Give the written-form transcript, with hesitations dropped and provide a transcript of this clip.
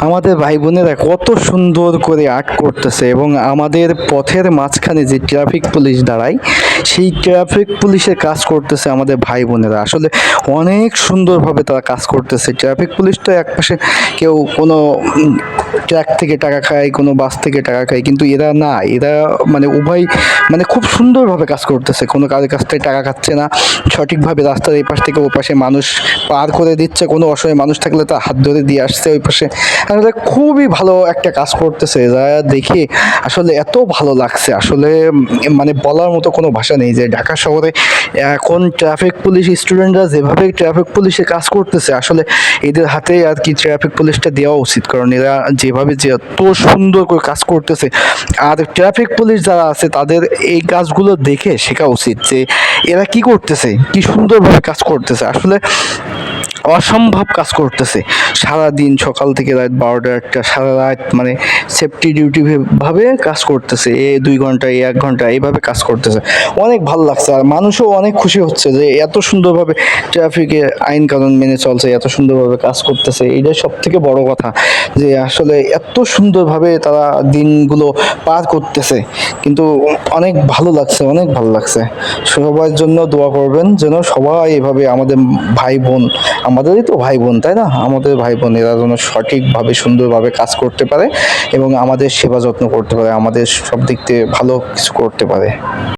আমাদের ভাই বোনেরা কত সুন্দর করে আর্ট করতেছে এবং আমাদের পথের মাঝখানে যে ট্রাফিক পুলিশ দাঁড়ায় সেই ট্রাফিক পুলিশের কাজ করতেছে আমাদের ভাই বোনেরা। আসলে অনেক সুন্দরভাবে তারা কাজ করতেছে। ট্রাফিক পুলিশ তো একপাশে কেউ কোনো ট্রাক থেকে টাকা খায়, কোনো বাস থেকে টাকা খায়, কিন্তু এরা না, এরা মানে উভয় মানে খুব সুন্দরভাবে কাজ করতেছে। কোনো কারোর কাছ থেকে টাকা খাচ্ছে না, সঠিকভাবে রাস্তার এই পাশ থেকে ওই পাশে মানুষ পার করে দিচ্ছে। কোনো অসহায় মানুষ থাকলে তার হাত ধরে দিয়ে আসছে ওই পাশে। আসলে খুবই ভালো একটা কাজ করতেছে, যা দেখে আসলে এত ভালো লাগছে। আসলে মানে বলার মতো কোনো ভাষা নেই যে ঢাকা শহরে এখন ট্রাফিক পুলিশ স্টুডেন্টরা যেভাবে ট্রাফিক পুলিশে কাজ করতেছে, আসলে এদের হাতে আর কি ট্রাফিক পুলিশটা দেওয়া উচিত। কারণ এরা যেভাবে যে এত সুন্দর করে কাজ করতেছে, আর ট্রাফিক পুলিশ যারা আছে তাদের এই কাজগুলো দেখে শেখা উচিত যে এরা কি করতেছে, কি সুন্দরভাবে কাজ করতেছে। আসলে অসম্ভব কাজ করতেছে। সারাদিন সকাল থেকে রাত 12টা 1টা সারা রাত মানে সেফটি ডিউটি ভাবে কাজ করতেছে। 2 ঘন্টা 1 ঘন্টা এইভাবে কাজ করতেছে। অনেক ভালো লাগছে, আর মানুষও অনেক খুশি হচ্ছে যে এত সুন্দরভাবে ট্রাফিকের আইন কানুন মেনে চলছে, এত সুন্দরভাবে কাজ করতেছে। এইটাই সব থেকে বড় কথা, যে আসলে এত সুন্দরভাবে তারা দিনগুলো পার করতেছে। কিন্তু অনেক ভালো লাগছে, অনেক ভালো লাগছে। সবার জন্য দোয়া করবেন যেন সবাই এভাবে আমাদের ভাই বোন, আমাদেরই তো ভাই বোন তাই না, আমাদের ভাই বোন এরা যেন সঠিকভাবে সুন্দরভাবে কাজ করতে পারে এবং আমাদের সেবা যত্ন করতে পারে, আমাদের সব দিক থেকে ভালো কিছু করতে পারে।